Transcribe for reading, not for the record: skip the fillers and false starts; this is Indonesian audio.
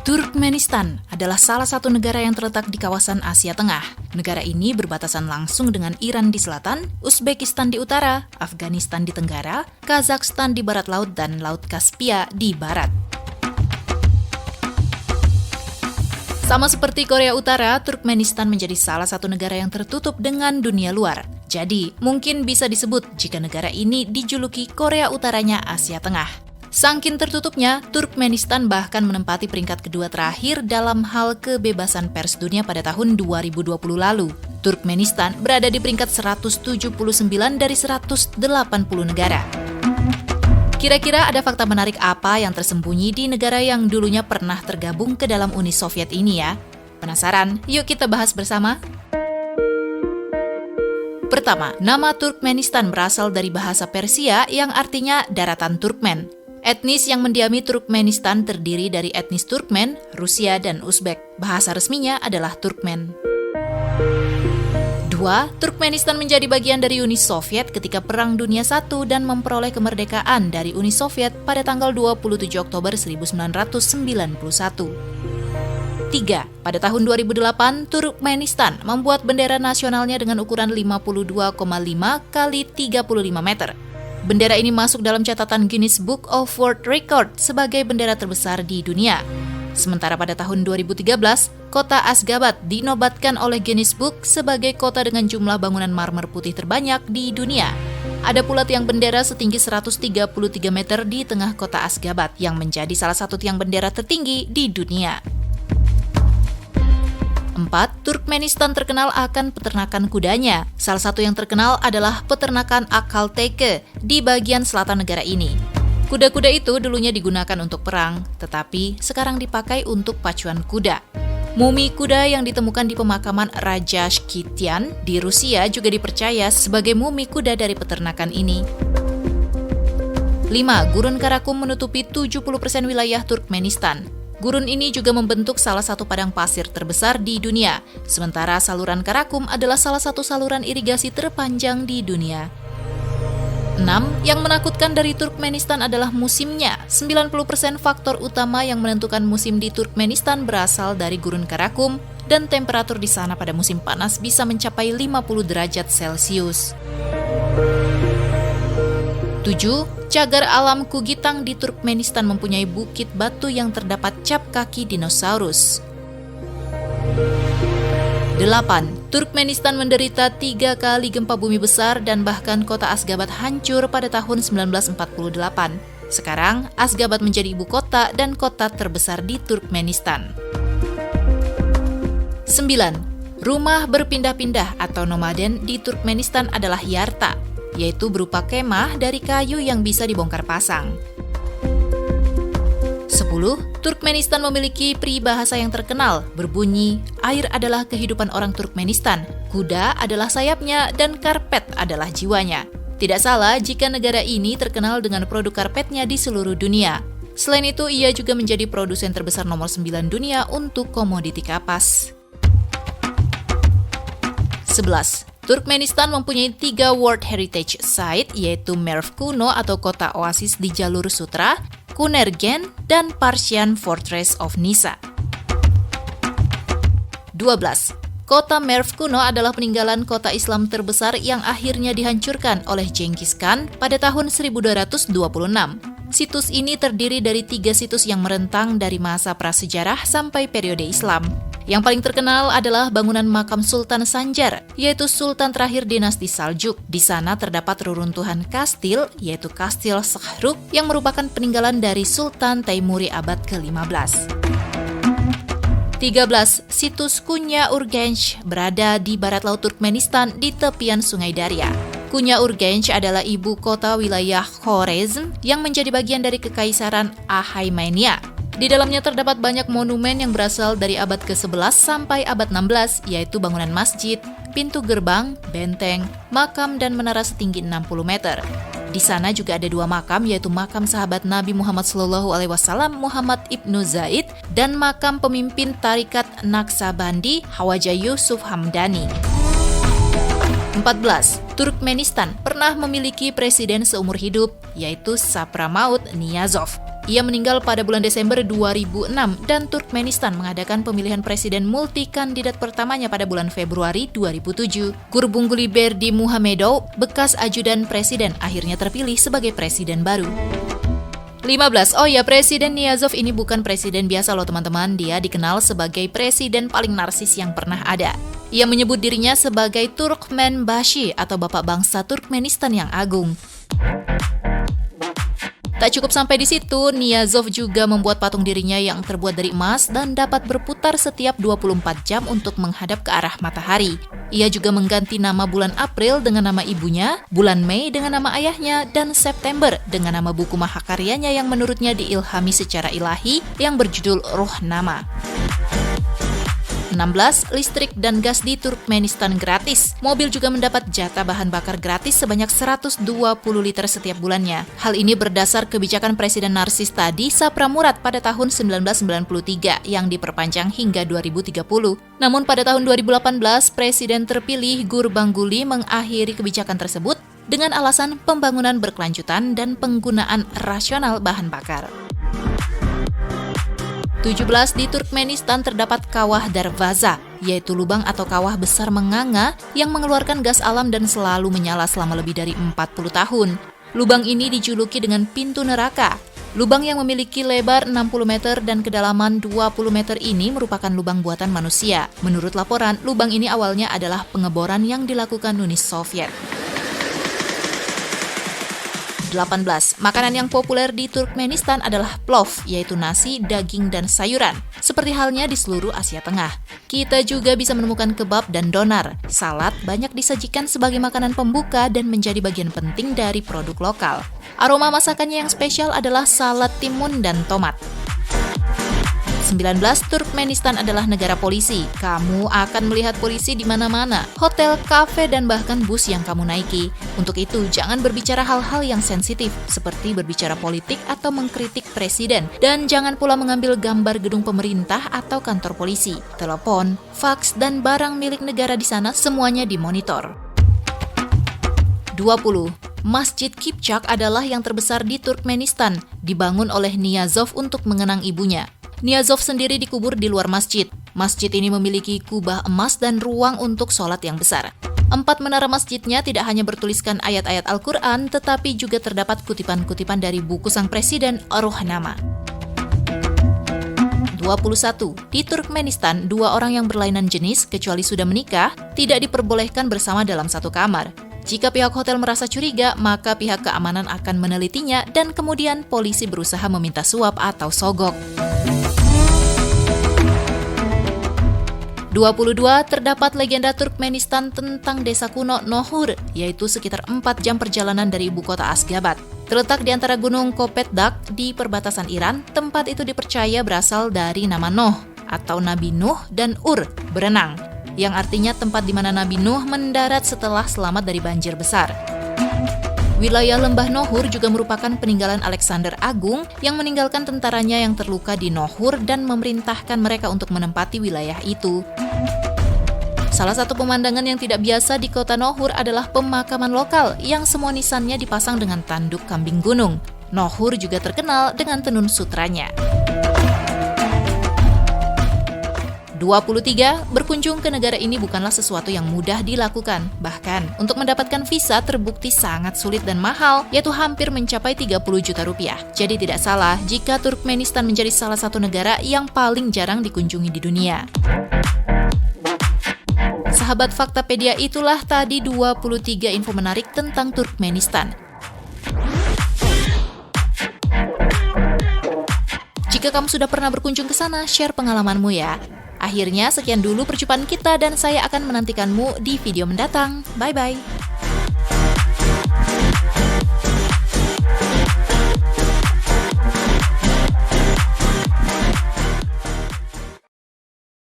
Turkmenistan adalah salah satu negara yang terletak di kawasan Asia Tengah. Negara ini berbatasan langsung dengan Iran di selatan, Uzbekistan di utara, Afghanistan di tenggara, Kazakhstan di barat laut, dan Laut Kaspia di barat. Sama seperti Korea Utara, Turkmenistan menjadi salah satu negara yang tertutup dengan dunia luar. Jadi, mungkin bisa disebut jika negara ini dijuluki Korea Utaranya Asia Tengah. Saking tertutupnya, Turkmenistan bahkan menempati peringkat kedua terakhir dalam hal kebebasan pers dunia pada tahun 2020 lalu. Turkmenistan berada di peringkat 179 dari 180 negara. Kira-kira ada fakta menarik apa yang tersembunyi di negara yang dulunya pernah tergabung ke dalam Uni Soviet ini ya? Penasaran? Yuk kita bahas bersama. Pertama, nama Turkmenistan berasal dari bahasa Persia yang artinya daratan Turkmen. Etnis yang mendiami Turkmenistan terdiri dari etnis Turkmen, Rusia, dan Uzbek. Bahasa resminya adalah Turkmen. 2. Turkmenistan menjadi bagian dari Uni Soviet ketika Perang Dunia I dan memperoleh kemerdekaan dari Uni Soviet pada tanggal 27 Oktober 1991. 3. Pada tahun 2008, Turkmenistan membuat bendera nasionalnya dengan ukuran 52,5 x 35 meter. Bendera ini masuk dalam catatan Guinness Book of World Record sebagai bendera terbesar di dunia. Sementara pada tahun 2013, kota Ashgabat dinobatkan oleh Guinness Book sebagai kota dengan jumlah bangunan marmer putih terbanyak di dunia. Ada pula tiang bendera setinggi 133 meter di tengah kota Ashgabat yang menjadi salah satu tiang bendera tertinggi di dunia. 4. Turkmenistan terkenal akan peternakan kudanya. Salah satu yang terkenal adalah peternakan Akalteke di bagian selatan negara ini. Kuda-kuda itu dulunya digunakan untuk perang, tetapi sekarang dipakai untuk pacuan kuda. Mumi kuda yang ditemukan di pemakaman Raja Shkitian di Rusia juga dipercaya sebagai mumi kuda dari peternakan ini. 5. Gurun Karakum menutupi 70% wilayah Turkmenistan. Gurun ini juga membentuk salah satu padang pasir terbesar di dunia, sementara saluran Karakum adalah salah satu saluran irigasi terpanjang di dunia. 6. Yang menakutkan dari Turkmenistan adalah musimnya. 90% faktor utama yang menentukan musim di Turkmenistan berasal dari Gurun Karakum, dan temperatur di sana pada musim panas bisa mencapai 50 derajat Celcius. 7. Cagar alam Kugitang di Turkmenistan mempunyai bukit batu yang terdapat cap kaki dinosaurus. 8. Turkmenistan menderita 3 kali gempa bumi besar dan bahkan kota Ashgabat hancur pada tahun 1948. Sekarang, Ashgabat menjadi ibu kota dan kota terbesar di Turkmenistan. 9. Rumah berpindah-pindah atau nomaden di Turkmenistan adalah yarta, yaitu berupa kemah dari kayu yang bisa dibongkar pasang. 10. Turkmenistan memiliki peribahasa yang terkenal, berbunyi, air adalah kehidupan orang Turkmenistan, kuda adalah sayapnya, dan karpet adalah jiwanya. Tidak salah jika negara ini terkenal dengan produk karpetnya di seluruh dunia. Selain itu, ia juga menjadi produsen terbesar nomor 9 dunia untuk komoditi kapas. 11. Turkmenistan mempunyai 3 World Heritage Site, yaitu Merv kuno atau kota oasis di jalur sutra, Kunergen, dan Parsian Fortress of Nisa. 12. Kota Merv kuno adalah peninggalan kota Islam terbesar yang akhirnya dihancurkan oleh Genghis Khan pada tahun 1226. Situs ini terdiri dari 3 situs yang merentang dari masa prasejarah sampai periode Islam. Yang paling terkenal adalah bangunan makam Sultan Sanjar, yaitu Sultan terakhir dinasti Saljuk. Di sana terdapat reruntuhan kastil, yaitu Kastil Shahrukh, yang merupakan peninggalan dari Sultan Taimuri abad ke-15. 13. Situs Kunya Urgench berada di barat laut Turkmenistan di tepian Sungai Darya. Kunya Urgench adalah ibu kota wilayah Khorezm yang menjadi bagian dari Kekaisaran Achaemenia. Di dalamnya terdapat banyak monumen yang berasal dari abad ke-11 sampai abad 16, yaitu bangunan masjid, pintu gerbang, benteng, makam, dan menara setinggi 60 meter. Di sana juga ada 2 makam, yaitu makam sahabat Nabi Muhammad SAW Muhammad ibnu Zaid dan makam pemimpin tarikat Naqsabandi Khawaja Yusuf Hamdani. 14. Turkmenistan pernah memiliki presiden seumur hidup, yaitu Sapramaut Niyazov. Ia meninggal pada bulan Desember 2006 dan Turkmenistan mengadakan pemilihan presiden multi kandidat pertamanya pada bulan Februari 2007. Gurbanguly Berdimuhamedov, bekas ajudan presiden, akhirnya terpilih sebagai presiden baru. 15. Oh ya, Presiden Niyazov ini bukan presiden biasa loh teman-teman. Dia dikenal sebagai presiden paling narsis yang pernah ada. Ia menyebut dirinya sebagai Turkmenbashi atau Bapak Bangsa Turkmenistan yang agung. Tak cukup sampai di situ, Niyazov juga membuat patung dirinya yang terbuat dari emas dan dapat berputar setiap 24 jam untuk menghadap ke arah matahari. Ia juga mengganti nama bulan April dengan nama ibunya, bulan Mei dengan nama ayahnya, dan September dengan nama buku mahakaryanya yang menurutnya diilhami secara ilahi yang berjudul Rohnama. 16. Listrik dan gas di Turkmenistan gratis. Mobil juga mendapat jatah bahan bakar gratis sebanyak 120 liter setiap bulannya. Hal ini berdasar kebijakan Presiden narsis tadi, Sapra Murad, pada tahun 1993 yang diperpanjang hingga 2030. Namun pada tahun 2018, Presiden terpilih Gurbanguly mengakhiri kebijakan tersebut dengan alasan pembangunan berkelanjutan dan penggunaan rasional bahan bakar. 17. Di Turkmenistan terdapat kawah Darvaza, yaitu lubang atau kawah besar menganga yang mengeluarkan gas alam dan selalu menyala selama lebih dari 40 tahun. Lubang ini dijuluki dengan pintu neraka. Lubang yang memiliki lebar 60 meter dan kedalaman 20 meter ini merupakan lubang buatan manusia. Menurut laporan, lubang ini awalnya adalah pengeboran yang dilakukan Uni Soviet. 18. Makanan yang populer di Turkmenistan adalah plov, yaitu nasi, daging, dan sayuran. Seperti halnya di seluruh Asia Tengah. Kita juga bisa menemukan kebab dan donar. Salad banyak disajikan sebagai makanan pembuka dan menjadi bagian penting dari produk lokal. Aroma masakannya yang spesial adalah salad timun dan tomat. 19. Turkmenistan adalah negara polisi. Kamu akan melihat polisi di mana-mana, hotel, kafe, dan bahkan bus yang kamu naiki. Untuk itu, jangan berbicara hal-hal yang sensitif, seperti berbicara politik atau mengkritik presiden. Dan jangan pula mengambil gambar gedung pemerintah atau kantor polisi. Telepon, faks, dan barang milik negara di sana semuanya dimonitor. 20. Masjid Kipchak adalah yang terbesar di Turkmenistan, dibangun oleh Niyazov untuk mengenang ibunya. Niyazov sendiri dikubur di luar masjid. Masjid ini memiliki kubah emas dan ruang untuk sholat yang besar. 4 menara masjidnya tidak hanya bertuliskan ayat-ayat Al-Quran, tetapi juga terdapat kutipan-kutipan dari buku sang presiden, Rohnama. 21. Di Turkmenistan, 2 orang yang berlainan jenis, kecuali sudah menikah, tidak diperbolehkan bersama dalam satu kamar. Jika pihak hotel merasa curiga, maka pihak keamanan akan menelitinya dan kemudian polisi berusaha meminta suap atau sogok. 22. Terdapat legenda Turkmenistan tentang desa kuno Nohur, yaitu sekitar 4 jam perjalanan dari ibu kota Ashgabat. Terletak di antara gunung Kopetdag di perbatasan Iran, tempat itu dipercaya berasal dari nama Noh atau Nabi Nuh dan Ur, berenang, yang artinya tempat di mana Nabi Nuh mendarat setelah selamat dari banjir besar. Wilayah Lembah Nohur juga merupakan peninggalan Alexander Agung yang meninggalkan tentaranya yang terluka di Nohur dan memerintahkan mereka untuk menempati wilayah itu. Salah satu pemandangan yang tidak biasa di kota Nohur adalah pemakaman lokal yang semua nisannya dipasang dengan tanduk kambing gunung. Nohur juga terkenal dengan tenun sutranya. 23. Berkunjung ke negara ini bukanlah sesuatu yang mudah dilakukan. Bahkan, untuk mendapatkan visa terbukti sangat sulit dan mahal, yaitu hampir mencapai 30 juta rupiah. Jadi tidak salah jika Turkmenistan menjadi salah satu negara yang paling jarang dikunjungi di dunia. Sahabat Faktapedia, itulah tadi 23 info menarik tentang Turkmenistan. Jika kamu sudah pernah berkunjung ke sana, share pengalamanmu ya. Akhirnya, sekian dulu perjumpaan kita dan saya akan menantikanmu di video mendatang. Bye-bye.